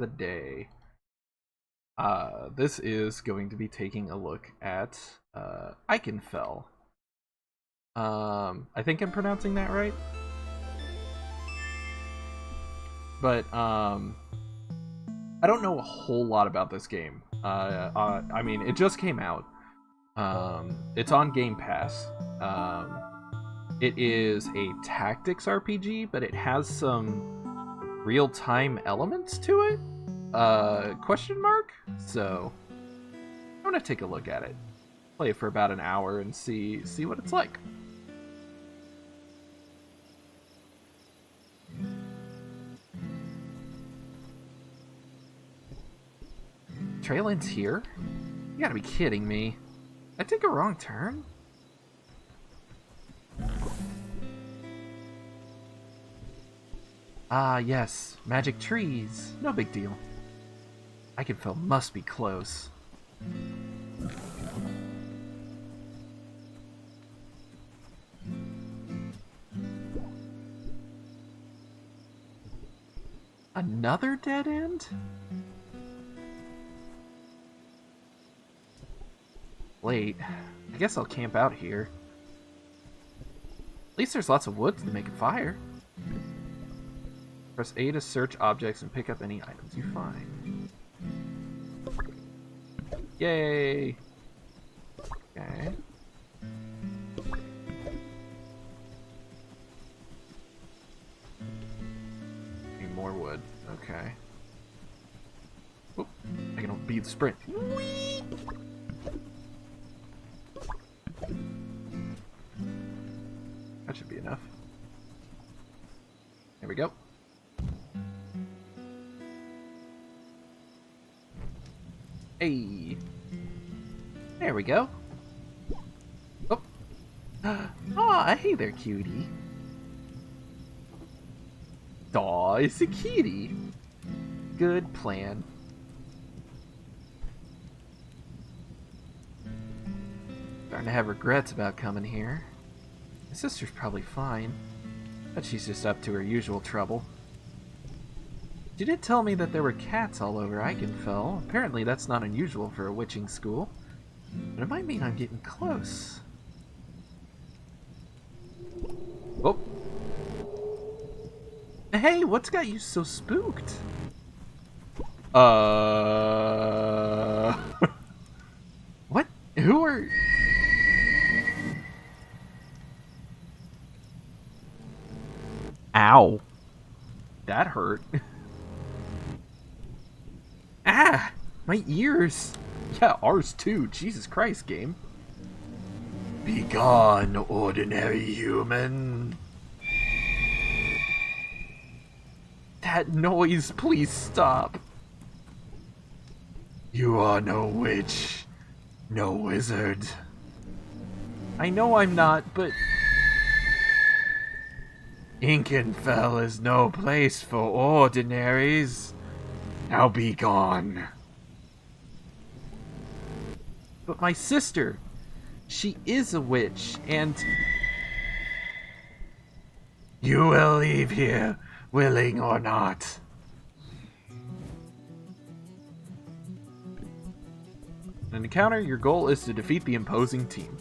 the day. This is going to be taking a look at Ikenfell. I think I'm pronouncing that right. But I don't know a whole lot about this game. I mean, it just came out. It's on Game Pass. It is a tactics RPG, but it has some real-time elements to it. Question mark? So I'm gonna take a look at it. Play it for about an hour and see what it's like. Trail ends here? You gotta be kidding me. Did I take a wrong turn? Ah, yes. Magic trees. No big deal. Ikenfell must be close. Another dead end? Late. I guess I'll camp out here. At least there's lots of wood to make a fire. Press A to search objects and pick up any items you find. Yay! Okay. Need more wood. Okay. Oop. I can beat the sprint. Whee! That should be enough. There we go. Hey. There we go. Oh. Aw, hey there, cutie. Aw, it's a kitty. Good plan. Starting to have regrets about coming here. My sister's probably fine, but she's just up to her usual trouble. She did tell me that there were cats all over Ikenfell. Apparently that's not unusual for a witching school, but it might mean I'm getting close. Oh! Hey, what's got you so spooked? What? Who are... Ow. That hurt. Ah! My ears! Yeah, ours too. Jesus Christ, game. Be gone, ordinary human. That noise, please stop. You are no witch, no wizard. I know I'm not, but... Ikenfell is no place for ordinaries. Now be gone. But my sister, she is a witch, and... You will leave here, willing or not. In an encounter, your goal is to defeat the imposing team.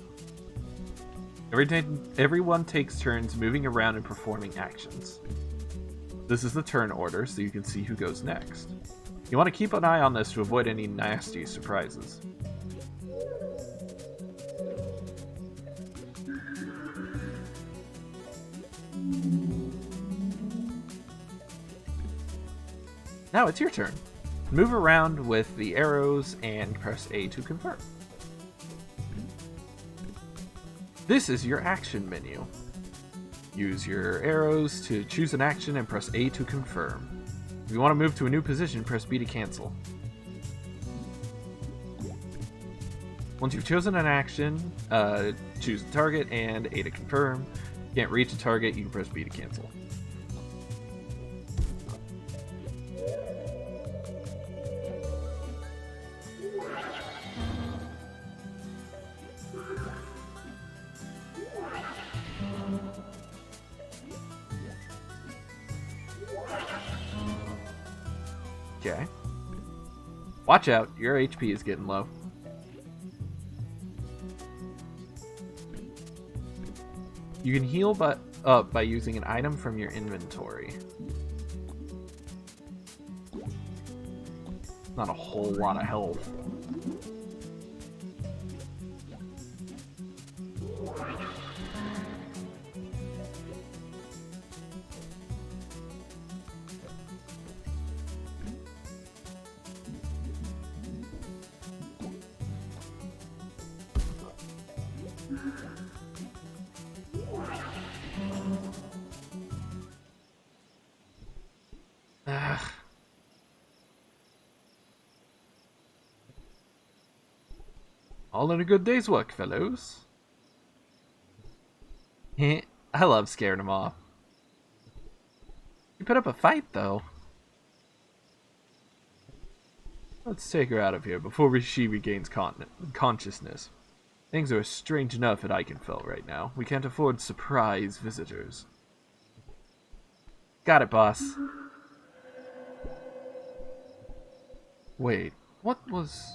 Everyone takes turns moving around and performing actions. This is the turn order, so you can see who goes next. You want to keep an eye on this to avoid any nasty surprises. Now it's your turn. Move around with the arrows and press A to confirm. This is your action menu. Use your arrows to choose an action and press A to confirm. If you want to move to a new position, press B to cancel. Once you've chosen an action, choose the target and A to confirm. If you can't reach a target, you can press B to cancel. Okay. Watch out, your HP is getting low. You can heal up by using an item from your inventory. Not a whole lot of health. All in a good day's work, fellows. I love scaring them off. You put up a fight, though. Let's take her out of here before she regains consciousness. Things are strange enough at Ikenfell right now. We can't afford surprise visitors. Got it, boss. Wait, what was...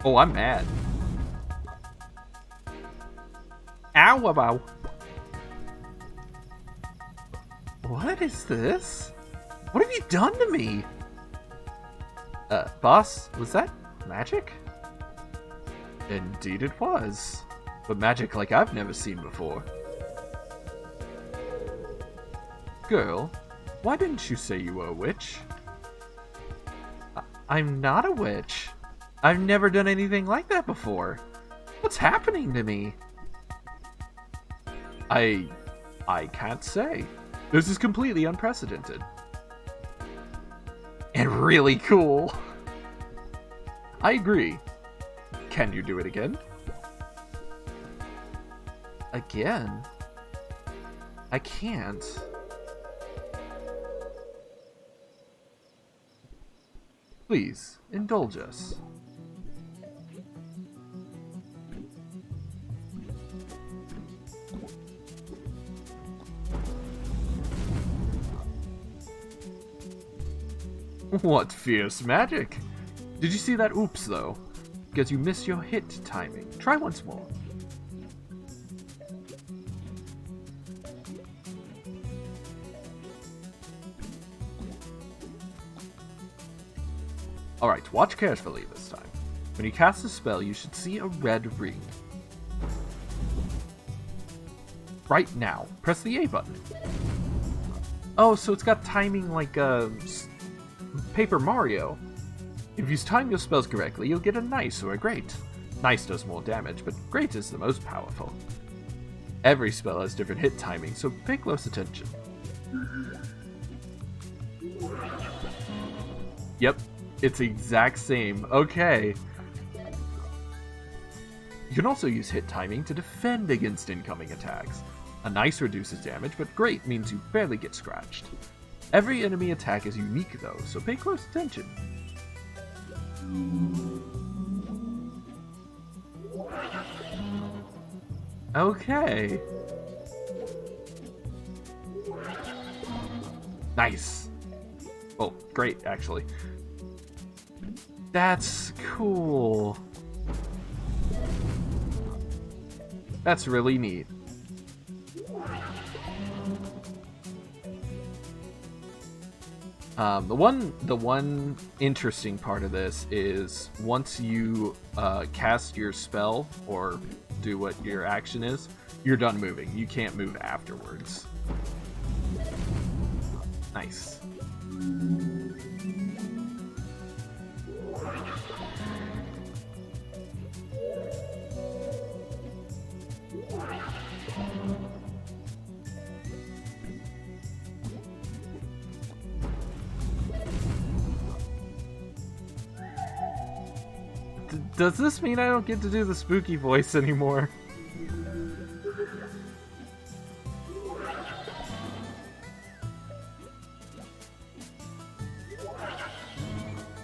Oh, I'm mad. Ow, wow. What is this? What have you done to me? Boss, was that magic? Indeed it was. But magic like I've never seen before. Girl, why didn't you say you were a witch? I'm not a witch. I've never done anything like that before. What's happening to me? I can't say. This is completely unprecedented. And really cool. I agree. Can you do it again? Again? I can't. Please, indulge us. What fierce magic! Did you see that oops, though? Because you missed your hit timing. Try once more. Alright, watch carefully this time. When you cast a spell, you should see a red ring. Right now, press the A button. Oh, so it's got timing like Paper Mario. If you time your spells correctly, you'll get a nice or a great. Nice does more damage, but great is the most powerful. Every spell has different hit timing, so pay close attention. Yep, it's the exact same. Okay. You can also use hit timing to defend against incoming attacks. A nice reduces damage, but great means you barely get scratched. Every enemy attack is unique though, so pay close attention. Okay. Nice. Oh, great, actually. That's cool. That's really neat. The one interesting part of this is once you cast your spell or do what your action is, you're done moving. You can't move afterwards. Nice. Does this mean I don't get to do the spooky voice anymore?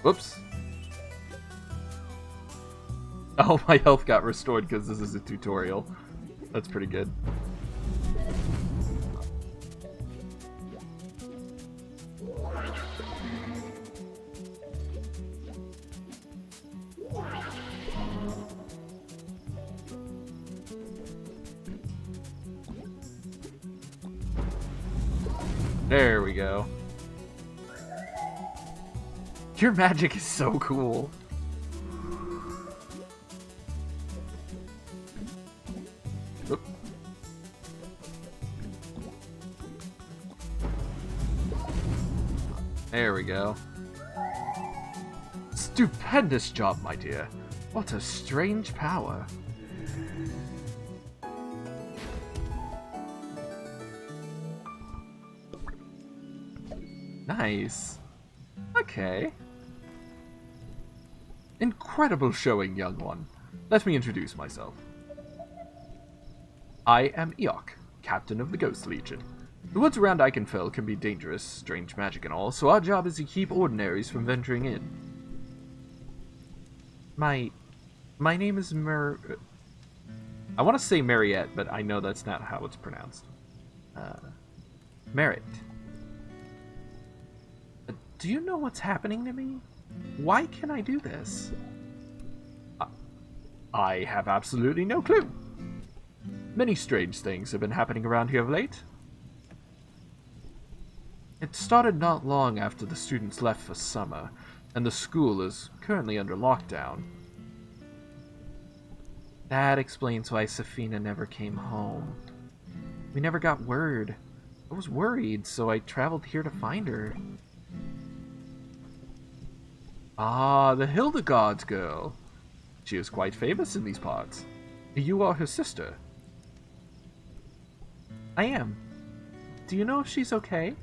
Whoops. Oh, my health got restored because this is a tutorial. That's pretty good. There we go. Your magic is so cool. Oop. There we go. Stupendous job, my dear. What a strange power. Nice. Okay. Incredible showing, young one. Let me introduce myself. I am Eok, captain of the Ghost Legion. The woods around Ikenfell can be dangerous, strange magic and all, so our job is to keep ordinaries from venturing in. My name is I want to say Mariette, but I know that's not how it's pronounced. Merit. Do you know what's happening to me? Why can I do this? I have absolutely no clue. Many strange things have been happening around here of late. It started not long after the students left for summer, and the school is currently under lockdown. That explains why Safina never came home. We never got word. I was worried, so I traveled here to find her. Ah, the Hildegard's girl. She is quite famous in these parts. You are her sister. I am. Do you know if she's okay?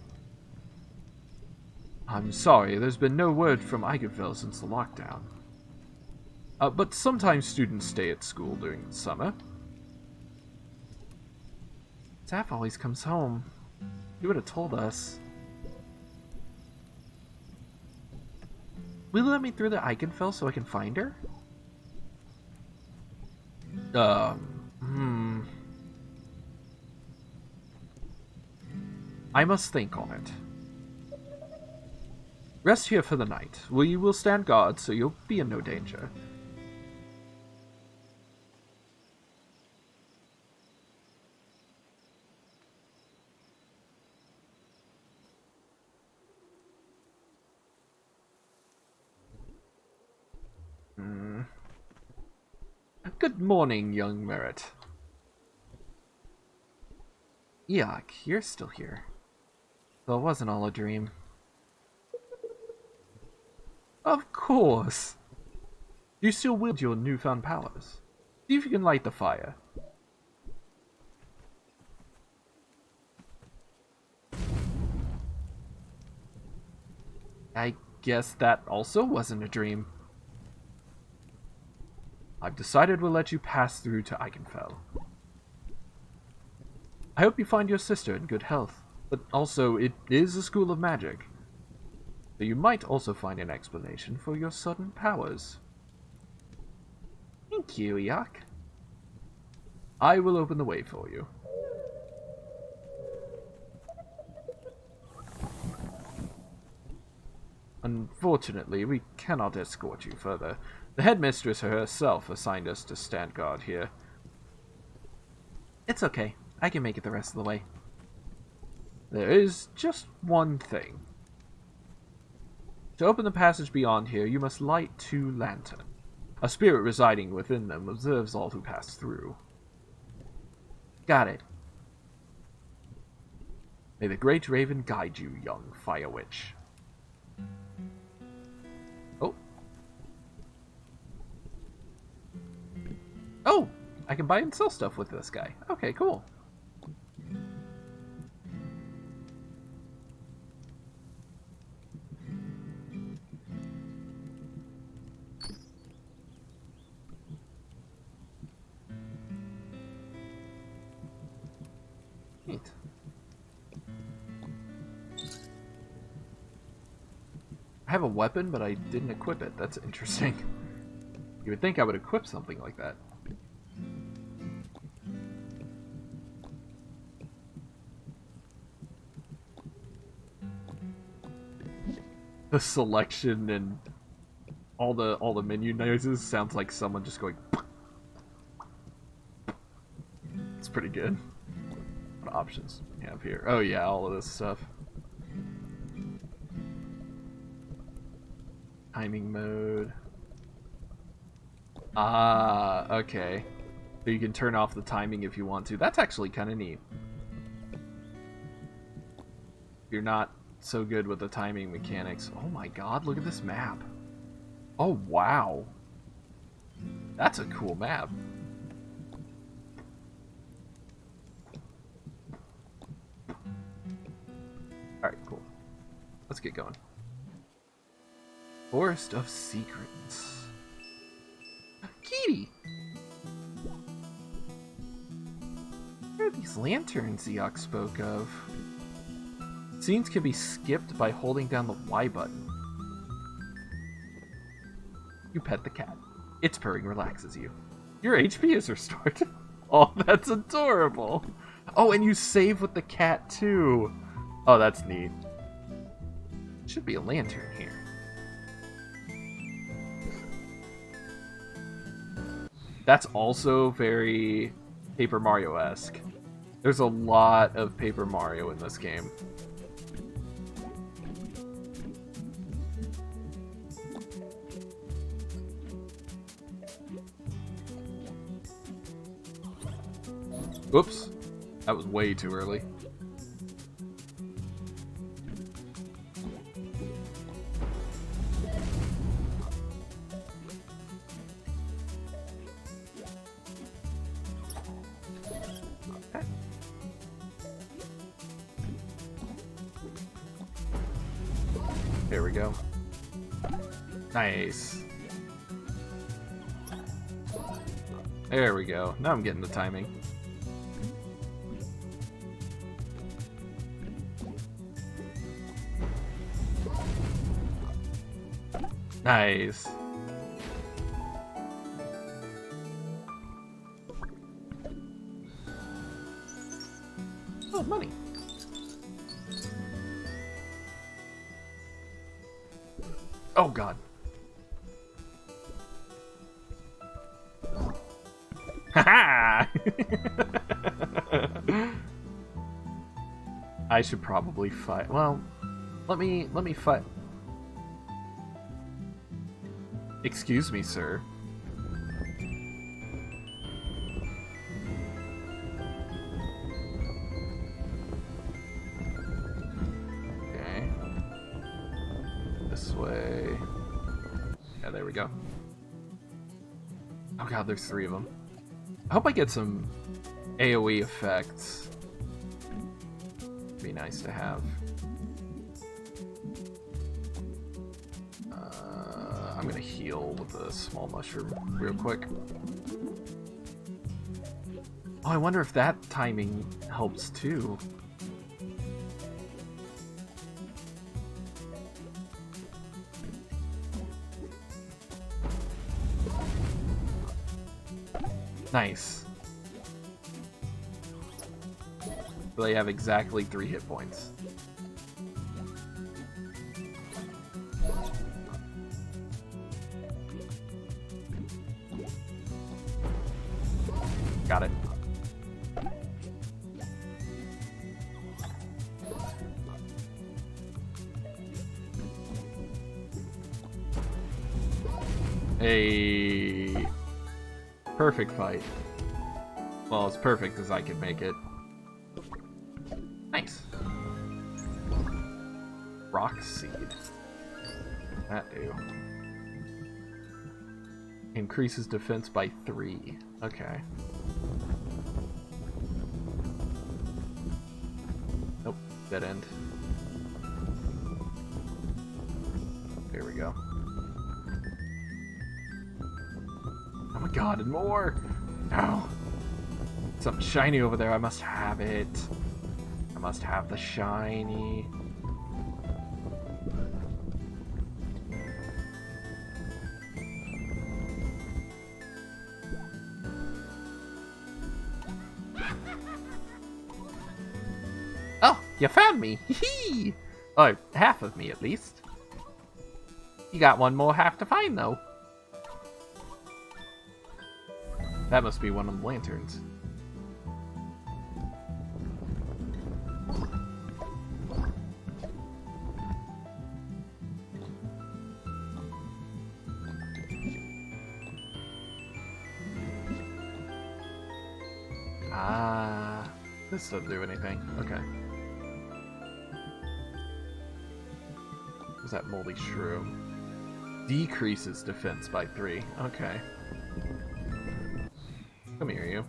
I'm sorry, there's been no word from Ikenfell since the lockdown. But sometimes students stay at school during the summer. Zaf always comes home. You would have told us. Will you let me through the Ikenfell so I can find her? I must think on it. Rest here for the night. We will stand guard, so you'll be in no danger. Good morning, young Merit. Yuck, you're still here. So it wasn't all a dream. Of course! You still wield your newfound powers. See if you can light the fire. I guess that also wasn't a dream. I've decided we'll let you pass through to Ikenfell. I hope you find your sister in good health, but also it is a school of magic. So you might also find an explanation for your sudden powers. Thank you, Iak. I will open the way for you. Unfortunately, we cannot escort you further. The headmistress herself assigned us to stand guard here. It's okay. I can make it the rest of the way. There is just one thing. To open the passage beyond here, you must light 2 lanterns. A spirit residing within them observes all who pass through. Got it. May the great raven guide you, young fire witch. Oh. Oh! I can buy and sell stuff with this guy. Okay, cool. Neat. I have a weapon, but I didn't equip it. That's interesting. You would think I would equip something like that. The selection and all the menu noises sounds like someone just going. It's pretty good. What options do we have here? Oh yeah, all of this stuff. Timing mode. Ah, okay. So you can turn off the timing if you want to. That's actually kind of neat. If you're not so good with the timing mechanics. Oh my god, look at this map. Oh wow. That's a cool map. Alright, cool. Let's get going. Forest of Secrets. Kitty! Where are these lanterns Eok spoke of? Scenes can be skipped by holding down the Y button. You pet the cat. Its purring relaxes you. Your HP is restored. Oh, that's adorable. Oh, and you save with the cat too. Oh, that's neat. Should be a lantern here. That's also very Paper Mario-esque. There's a lot of Paper Mario in this game. Oops. That was way too early. There we go. Nice. There we go. Now I'm getting the timing. Nice. Oh, money. Oh, God. Haha! I should probably fight. Well, let me fight. Excuse me, sir. Okay. This way. Yeah, there we go. Oh god, there's 3 of them. I hope I get some AoE effects. Be nice to have. I'm gonna heal with a small mushroom real quick. Oh, I wonder if that timing helps too. Nice. So they have exactly 3 hit points. Got it. A perfect fight. Well, as perfect as I can make it. Nice. Rock seed. That do. Increases defense by 3. Okay. Nope. Dead end. There we go. Oh my god, and more! No! Something shiny over there. I must have it. I must have the shiny. Oh, you found me! Hee! Oh, half of me at least. You got one more half to find, though. That must be one of the lanterns. Ah, this doesn't do anything. Okay. What's that moldy shrew? Decreases defense by 3. Okay. Come here, you.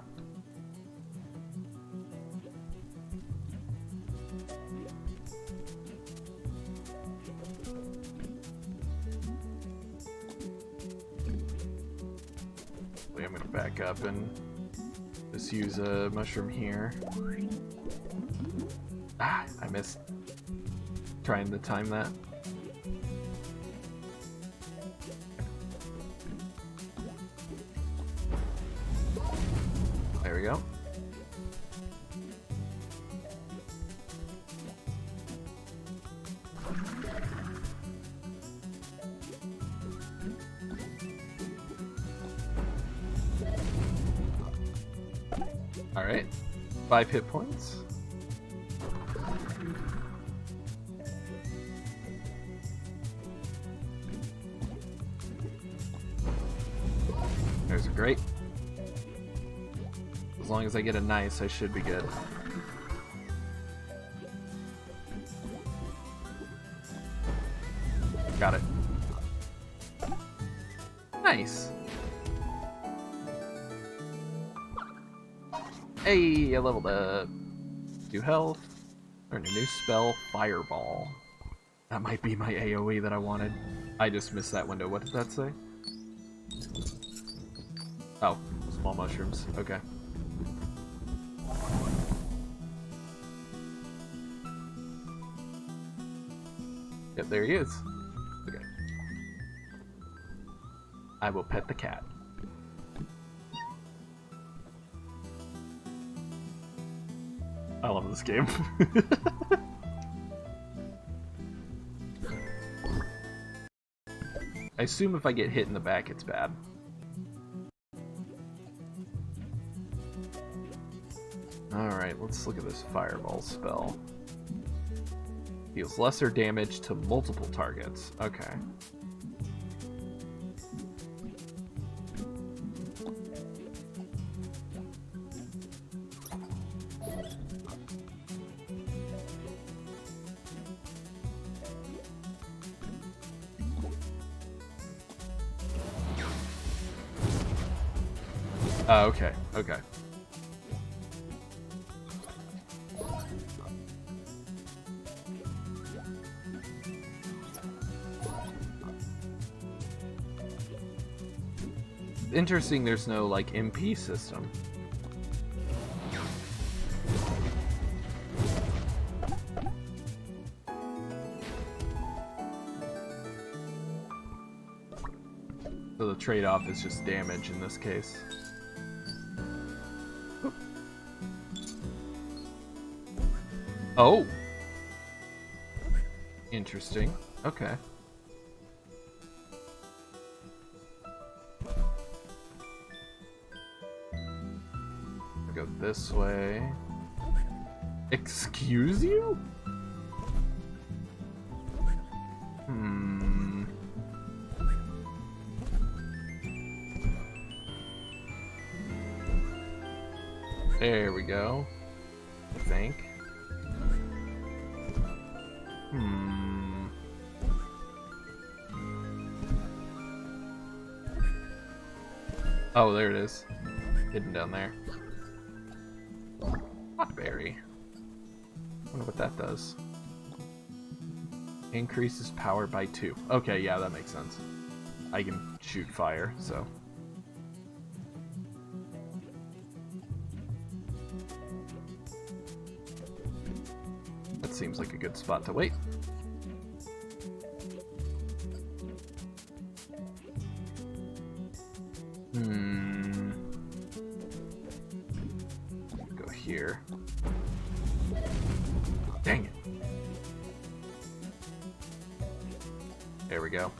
I'm gonna back up and just use a mushroom here. Ah, I missed trying to time that. There we go. Alright, 5 hit points. There's a great. As long as I get a nice, I should be good. Got it. Nice. Hey, I leveled up. 2 health. Learned a new spell, Fireball. That might be my AoE that I wanted. I just missed that window. What did that say? Oh, small mushrooms. Okay. Yep, there he is. Okay. I will pet the cat. I love this game. I assume if I get hit in the back, it's bad. Alright, let's look at this Fireball spell. Deals lesser damage to multiple targets. Okay. Okay, okay. Interesting, there's no, like, MP system. So the trade-off is just damage in this case. Oh! Interesting. Okay. I'll go this way. Excuse you? There we go. I think. Oh, there it is. Hidden down there. Hotberry. Wonder what that does. Increases power by 2. Okay, yeah, that makes sense. I can shoot fire, so. That seems like a good spot to wait. Go here. Dang it. There we go.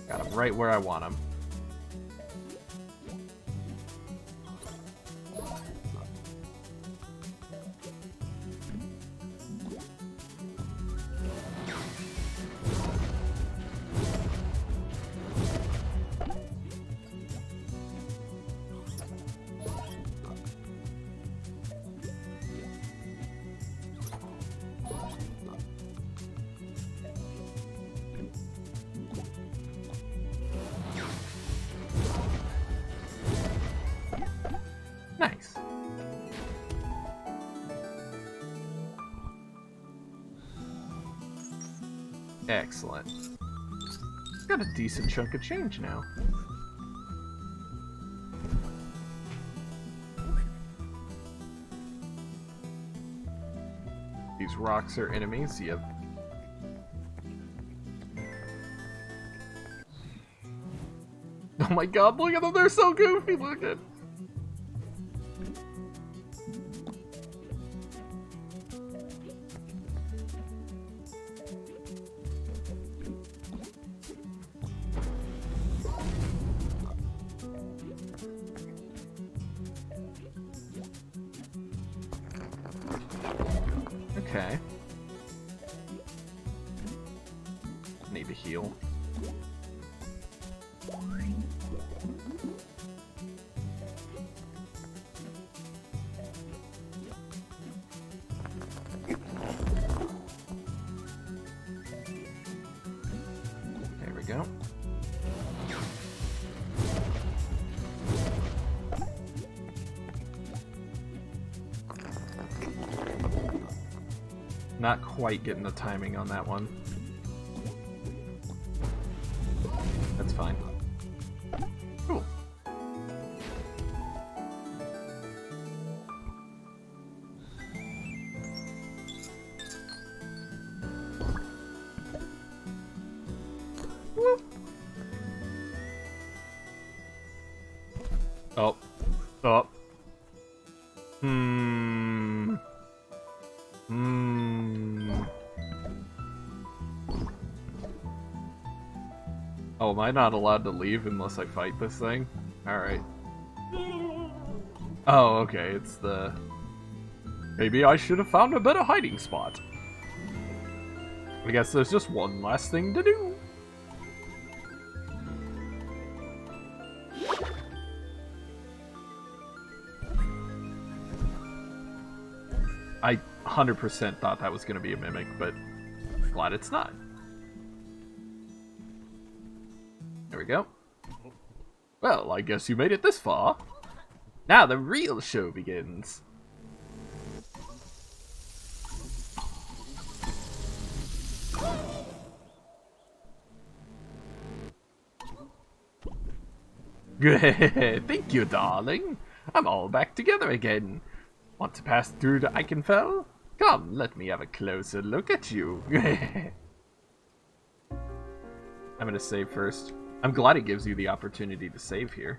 Got him right where I want him. Nice. Excellent. Got a decent chunk of change now. These rocks are enemies, yep. Oh my god, look at them, they're so goofy looking! Okay. Need to heal. There we go. Not quite getting the timing on that one. That's fine. Cool. Whoop. Oh. Oh. Oh, am I not allowed to leave unless I fight this thing? Alright. Oh, okay, it's the... Maybe I should have found a better hiding spot. I guess there's just one last thing to do. I 100% thought that was going to be a mimic, but glad it's not. There we go. Well, I guess you made it this far. Now the real show begins. Thank you, darling. I'm all back together again. Want to pass through to Ikenfell? Come, let me have a closer look at you. I'm gonna save first. I'm glad it gives you the opportunity to save here.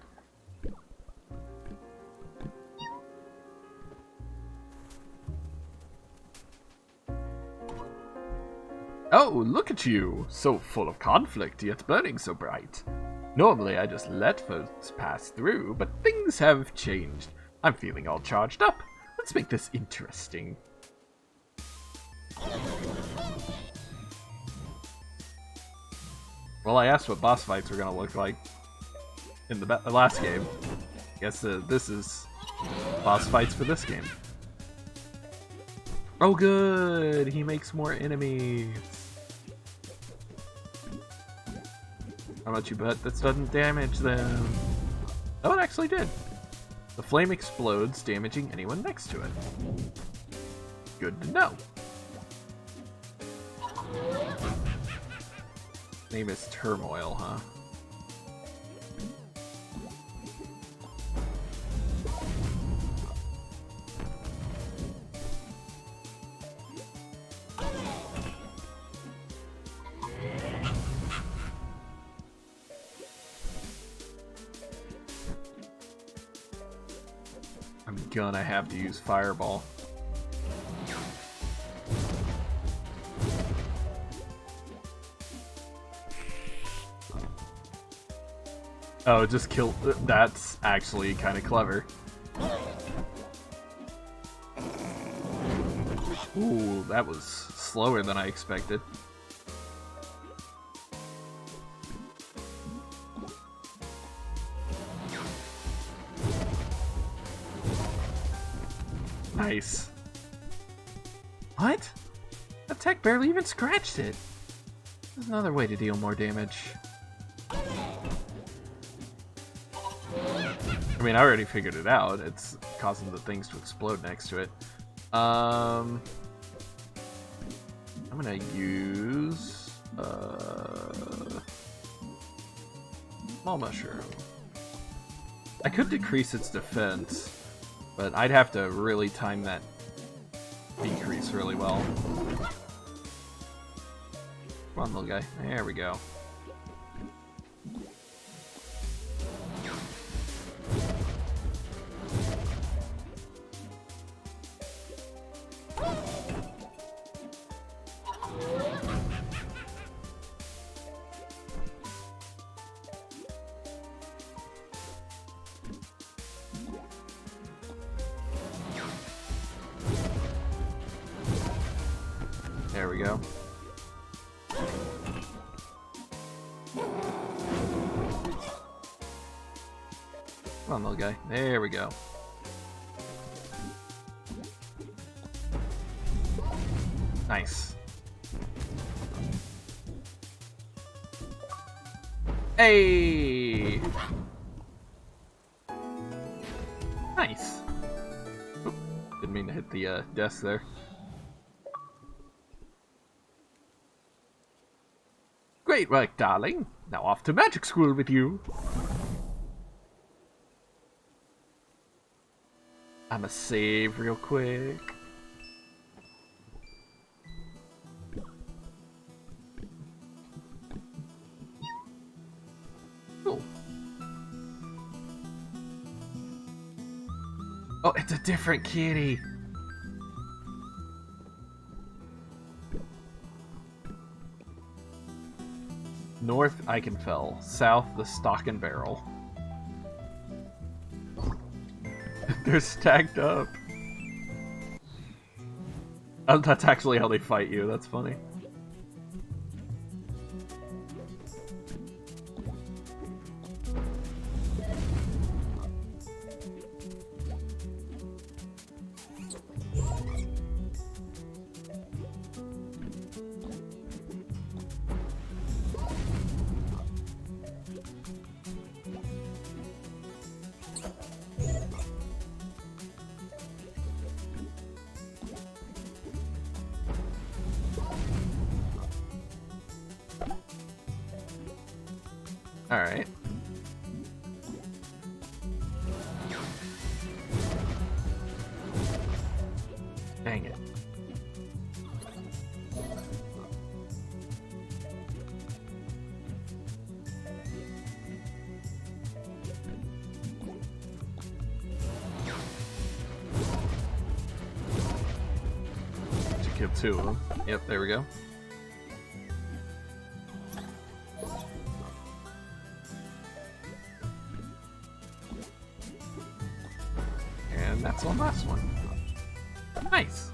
Oh, look at you! So full of conflict, yet burning so bright. Normally I just let folks pass through, but things have changed. I'm feeling all charged up. Let's make this interesting. Well, I asked what boss fights were gonna look like in the last game. I guess this is boss fights for this game. Oh good! He makes more enemies. How about you bet this doesn't damage them? Oh, it actually did. The flame explodes, damaging anyone next to it. Good to know. Name is Turmoil, huh? I'm gonna have to use Fireball. Oh, just kill. That's actually kind of clever. Ooh, that was slower than I expected. Nice. What? That tech barely even scratched it. There's another way to deal more damage. I mean, I already figured it out. It's causing the things to explode next to it. I'm gonna use small mushroom. I could decrease its defense, but I'd have to really time that decrease really well. Come on, little guy. There we go. There we go. Come on, little guy. There we go. Nice. Hey! Nice. Oop, didn't mean to hit the desk there. Great work, darling. Now off to magic school with you. I'ma save real quick. Cool. Oh, it's a different kitty. North Ikenfell, south the Stock and Barrel. They're stacked up. Oh, that's actually how they fight you. That's funny. Alright. Dang it. Should kill two of them. Yep, there we go. And that's the last one. Nice.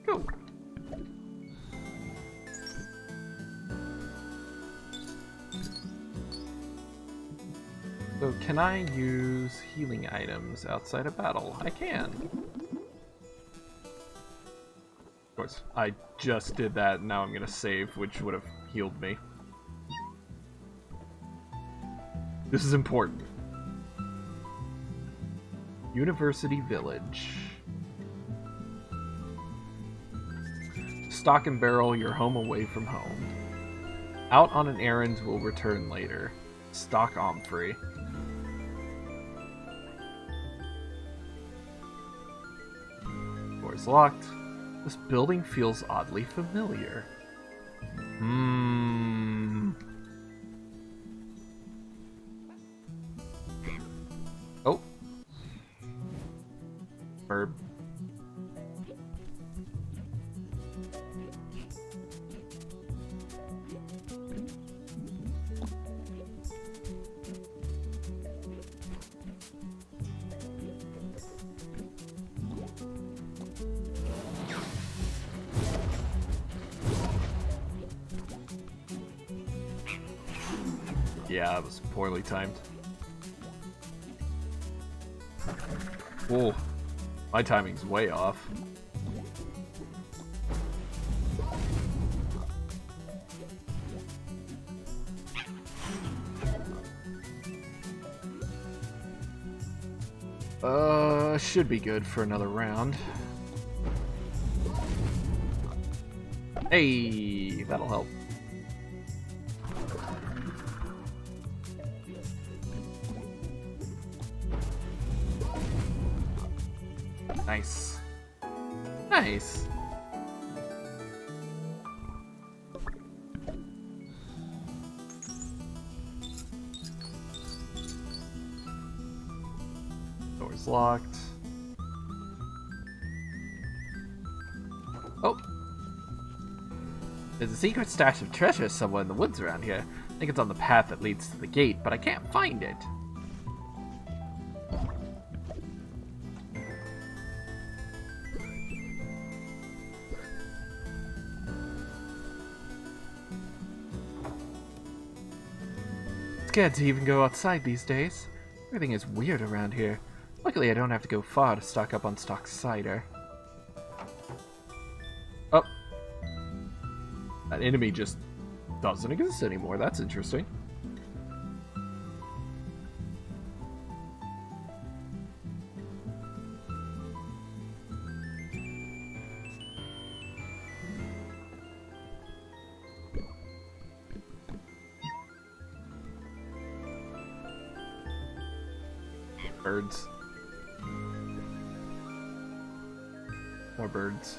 Cool. So can I use healing items outside of battle? I can. Of course, I just did that, and now I'm gonna save, which would have healed me. This is important. University Village. Stock and Barrel, your home away from home. Out on an errand, will return later. Stock Omfrey. Doors locked. This building feels oddly familiar. Oh. Herb. Yeah, that was poorly timed. Whoa. My timing's way off. Should be good for another round. Hey, that'll help. Nice. Nice. Door's locked. Oh! There's a secret stash of treasure somewhere in the woods around here. I think it's on the path that leads to the gate, but I can't find it. Scared to even go outside these days. Everything is weird around here. Luckily, I don't have to go far to stock up on stock cider. Oh. That enemy just doesn't exist anymore. That's interesting. Birds. More birds.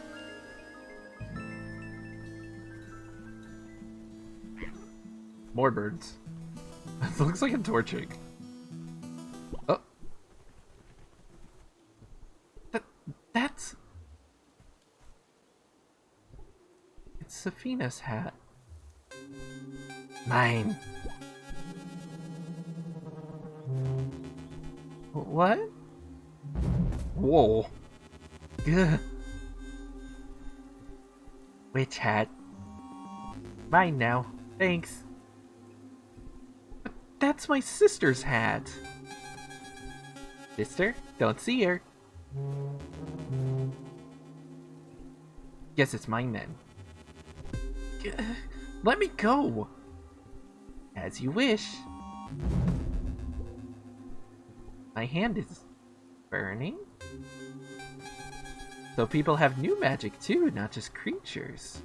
More birds. It looks like a torching. Oh. That's... It's Safina's hat. Mine. What? Whoa. Ugh. Witch hat. Mine now. Thanks. But that's my sister's hat. Sister? Don't see her. Guess it's mine then. Let me go. As you wish. My hand is burning. So people have new magic too, not just creatures.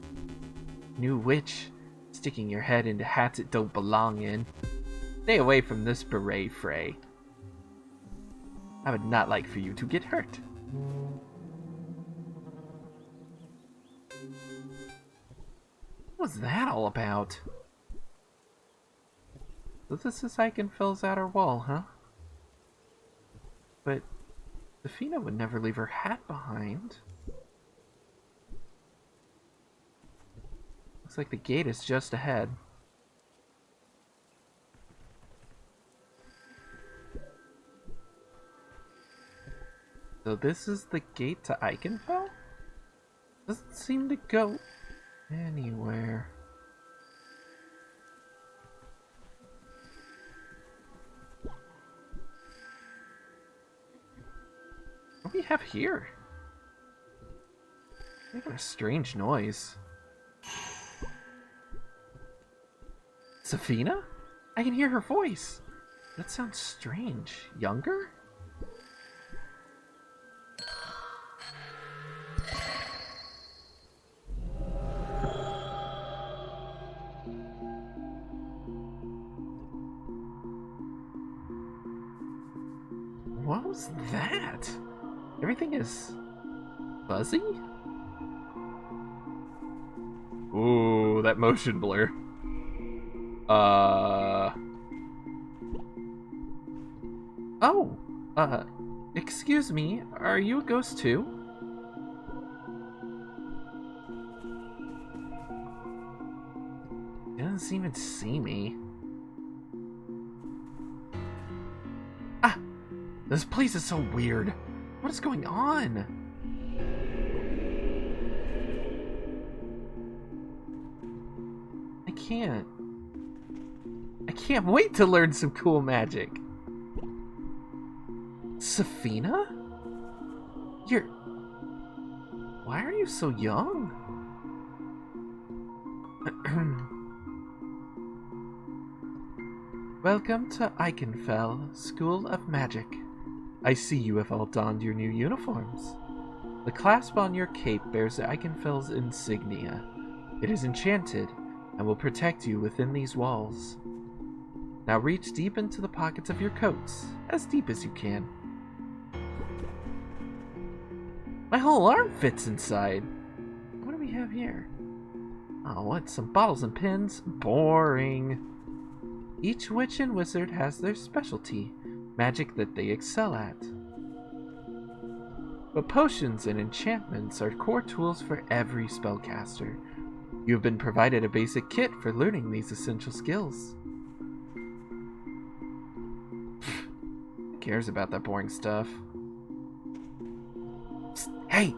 New witch, sticking your head into hats it don't belong in. Stay away from this beret fray. I would not like for you to get hurt. What was that all about? So this is Ikenfell's outer wall, huh? But Safina would never leave her hat behind. Looks like the gate is just ahead. So this is the gate to Ikenfell? Doesn't seem to go anywhere. What do we have here? Making a strange noise. Safina? I can hear her voice. That sounds strange. Younger? What was that? Everything is fuzzy? Ooh, that motion blur. Oh, excuse me, are you a ghost too? He doesn't even see me. Ah! This place is so weird. What is going on? I can't wait to learn some cool magic. Safina? Why are you so young? Welcome to Ikenfell, School of Magic. I see you have all donned your new uniforms. The clasp on your cape bears the Ikenfell's insignia. It is enchanted and will protect you within these walls. Now reach deep into the pockets of your coats, as deep as you can. My whole arm fits inside. What do we have here? Oh, what? Some bottles and pins? Boring. Each witch and wizard has their specialty, magic that they excel at. But potions and enchantments are core tools for every spellcaster. You have been provided a basic kit for learning these essential skills. Who cares about that boring stuff? Psst, hey!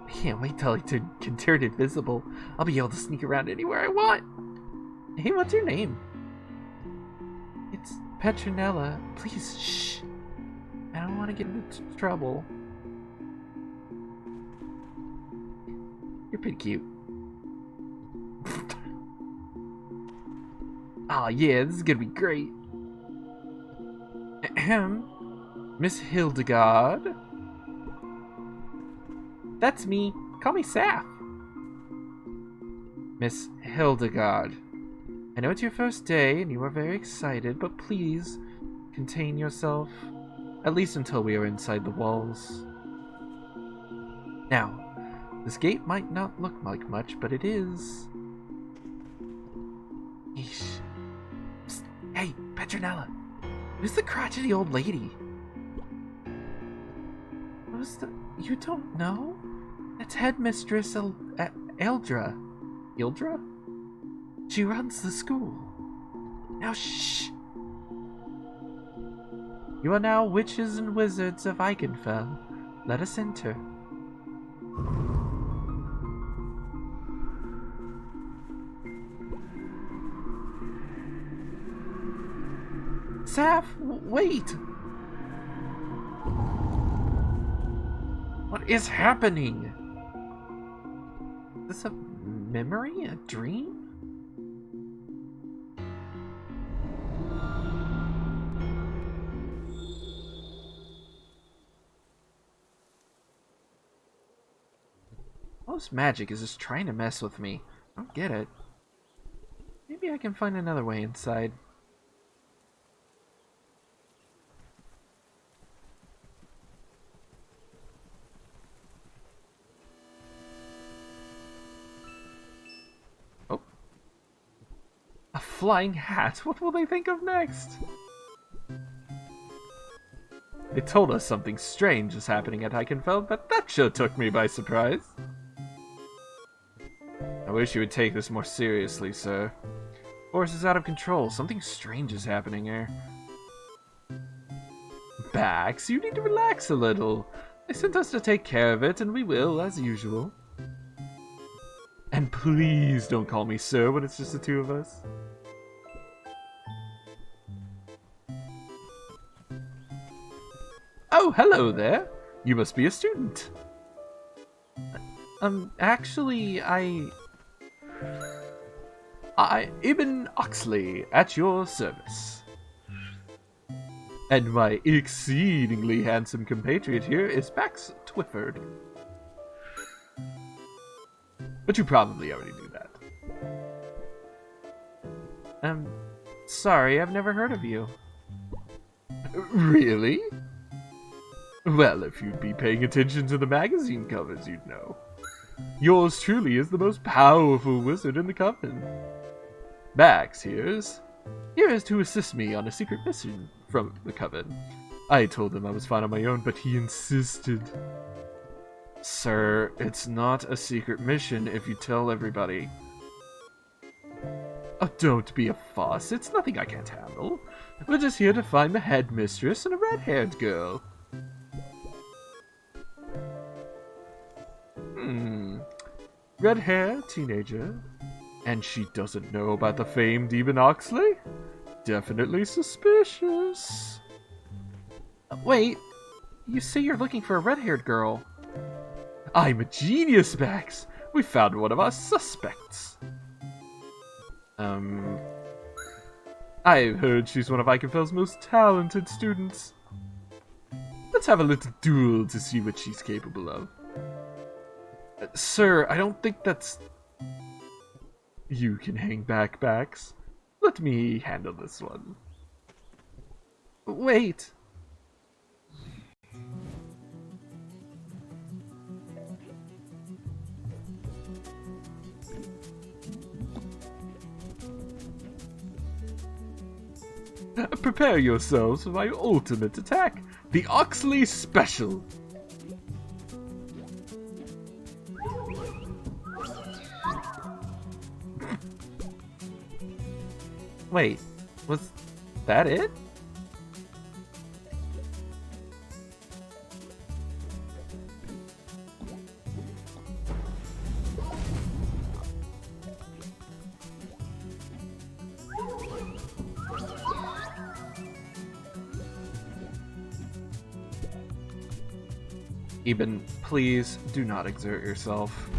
I can't wait till I can turn invisible. I'll be able to sneak around anywhere I want. Hey, what's your name? It's Petronella. Please, shh. I don't want to get into trouble. You're pretty cute. Oh yeah, this is gonna be great. Ahem. Miss Hildegard. That's me. Call me Saf. Miss Hildegard. I know it's your first day and you are very excited, but please contain yourself, at least until we are inside the walls. Now, this gate might not look like much, but it is. Yeesh. Psst. Hey, Petronella. Who's the crotchety old lady? You don't know? That's Headmistress Eldra. Eldra? She runs the school. Now shh! You are now witches and wizards of Ikenfell. Let us enter. Saf, wait! What is happening? Is this a memory? A dream? Most magic is just trying to mess with me. I don't get it. Maybe I can find another way inside. Oh. A flying hat. What will they think of next? They told us something strange is happening at Ikenfell, but that sure took me by surprise. I wish you would take this more seriously, sir. Force is out of control. Something strange is happening here. Bax, you need to relax a little. They sent us to take care of it, and we will, as usual. And please don't call me sir when it's just the two of us. Oh, hello there. You must be a student. Actually, Ibn Oxley, at your service. And my exceedingly handsome compatriot here is Bax Twyford. But you probably already knew that. Sorry, I've never heard of you. Really? Well, if you'd be paying attention to the magazine covers, you'd know. Yours truly is the most powerful wizard in the coven. Bax here is to assist me on a secret mission from the coven. I told him I was fine on my own, but he insisted. Sir, it's not a secret mission if you tell everybody. Oh, don't be a fuss. It's nothing I can't handle. We're just here to find the headmistress and a red-haired girl. Red hair, teenager. And she doesn't know about the famed Eben Oxley? Definitely suspicious. Wait, you say you're looking for a red-haired girl. I'm a genius, Max. We found one of our suspects. I've heard she's one of Ikenfell's most talented students. Let's have a little duel to see what she's capable of. Sir, I don't think that's... You can hang back, Bax. Let me handle this one. Wait. Prepare yourselves for my ultimate attack, the Oxley Special. Wait, was that it? Eben, please do not exert yourself.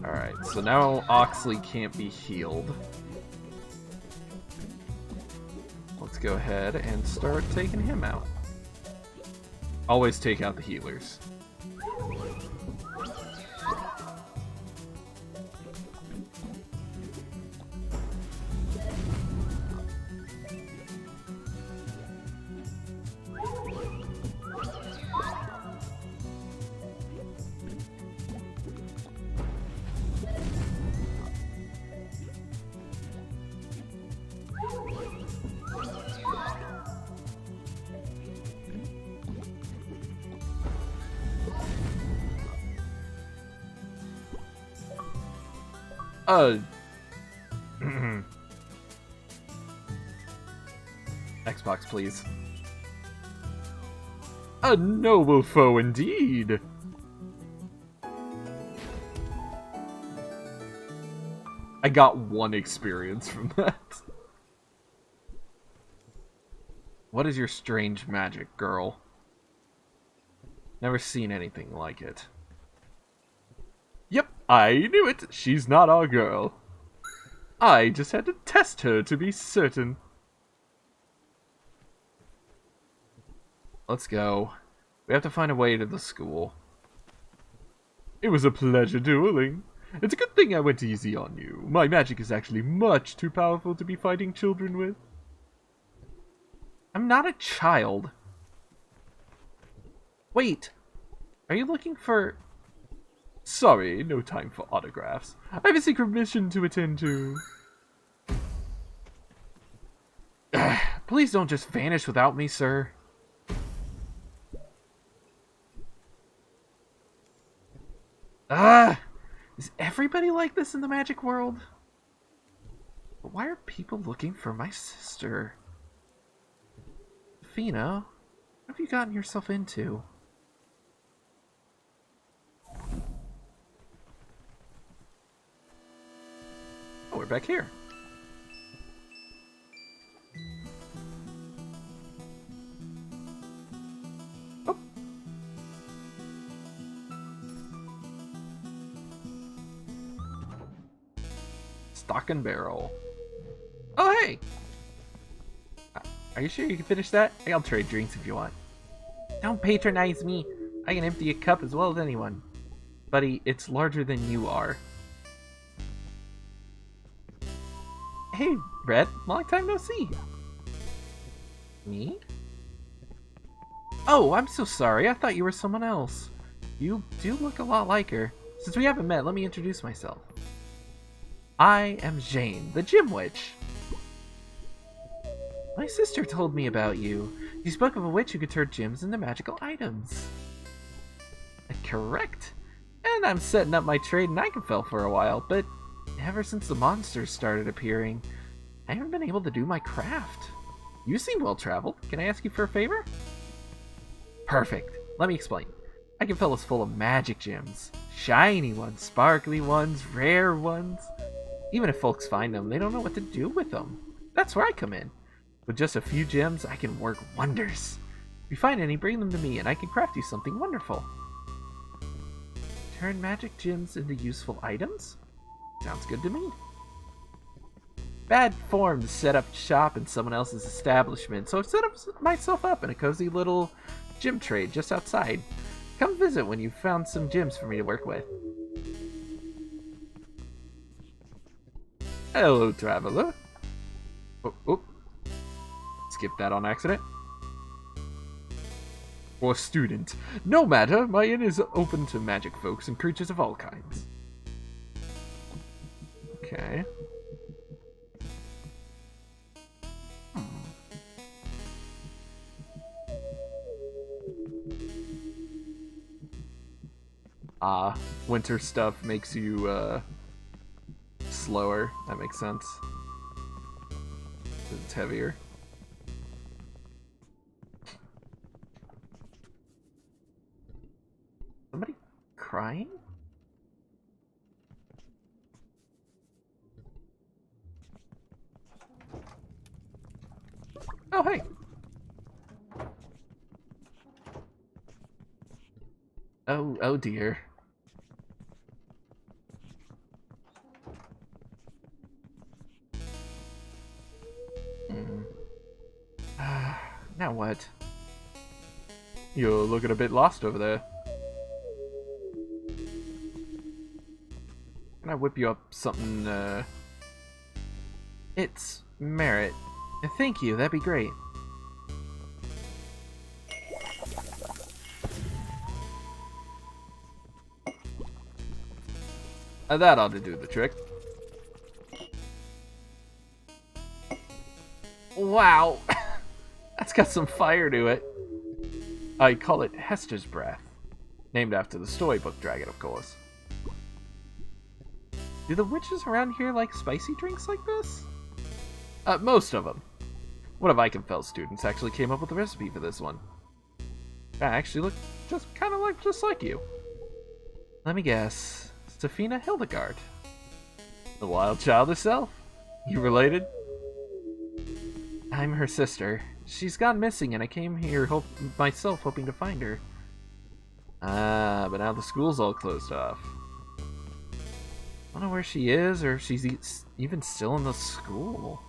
Alright, so now Oxley can't be healed. Let's go ahead and start taking him out. Always take out the healers. Xbox, please. A noble foe indeed! I got one experience from that. What is your strange magic, girl? Never seen anything like it. Yep, I knew it! She's not our girl. I just had to test her to be certain. Let's go. We have to find a way to the school. It was a pleasure dueling. It's a good thing I went easy on you. My magic is actually much too powerful to be fighting children with. I'm not a child. Wait. Are you looking for... Sorry, no time for autographs. I have a secret mission to attend to. Please don't just vanish without me, sir. Is everybody like this in the magic world? But why are people looking for my sister? Fina, what have you gotten yourself into? Oh, we're back here. Oh. Stock and barrel. Oh, hey! Are you sure you can finish that? I'll trade drinks if you want. Don't patronize me. I can empty a cup as well as anyone. Buddy, it's larger than you are. Hey, Red, long time no see. Me? Oh, I'm so sorry. I thought you were someone else. You do look a lot like her. Since we haven't met, let me introduce myself. I am Jane, the Gym Witch. My sister told me about you. You spoke of a witch who could turn gyms into magical items. Correct. And I'm setting up my trade in Ikenfell for a while, but ever since the monsters started appearing, I haven't been able to do my craft. You seem well-traveled. Can I ask you for a favor? Perfect. Let me explain. Ikenfell is full of magic gems. Shiny ones, sparkly ones, rare ones. Even if folks find them, they don't know what to do with them. That's where I come in. With just a few gems, I can work wonders. If you find any, bring them to me, and I can craft you something wonderful. Turn magic gems into useful items? Sounds good to me. Bad form to set up shop in someone else's establishment, so I've set myself up in a cozy little gym trade just outside. Come visit when you've found some gems for me to work with. Hello, traveler. Oh. Skip that on accident. Or student. No matter, my inn is open to magic folks and creatures of all kinds. Okay. Winter stuff makes you, slower. That makes sense. It's heavier. Somebody crying? Oh, hey! Oh dear. Now what? You're looking a bit lost over there. Can I whip you up something, It's merit. Thank you, that'd be great. That ought to do the trick. Wow! That's got some fire to it. I call it Hester's Breath. Named after the storybook dragon, of course. Do the witches around here like spicy drinks like this? Most of them. One of Ikenfell's students actually came up with the recipe for this one. I actually look just like you. Let me guess. Stefina Hildegard. The wild child herself? You related? I'm her sister. She's gone missing and I came here myself hoping to find her. But now the school's all closed off. I don't know where she is or if she's even still in the school.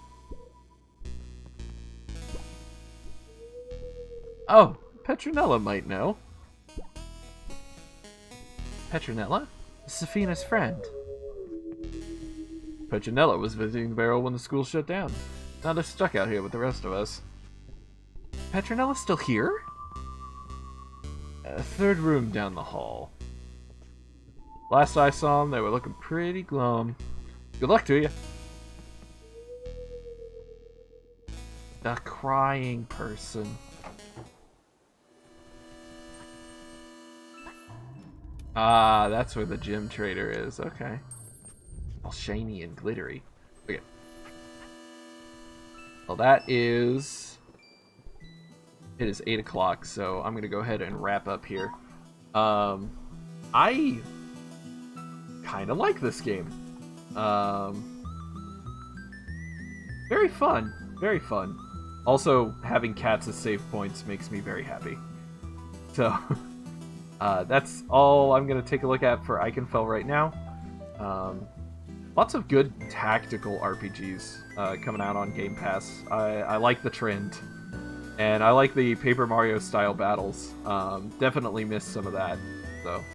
Oh, Petronella might know. Petronella? Safina's friend. Petronella was visiting the barrel when the school shut down. Now they're stuck out here with the rest of us. Petronella's still here? Third room down the hall. Last I saw them, they were looking pretty glum. Good luck to you. The crying person. Ah, that's where the gym trader is. Okay. All shiny and glittery. Okay. Well, that is... It is 8 o'clock, so I'm going to go ahead and wrap up here. I kind of like this game. Very fun. Very fun. Also, having cats as save points makes me very happy. So, that's all I'm going to take a look at for Ikenfell right now. Lots of good tactical RPGs coming out on Game Pass. I like the trend. And I like the Paper Mario style battles. Definitely missed some of that. So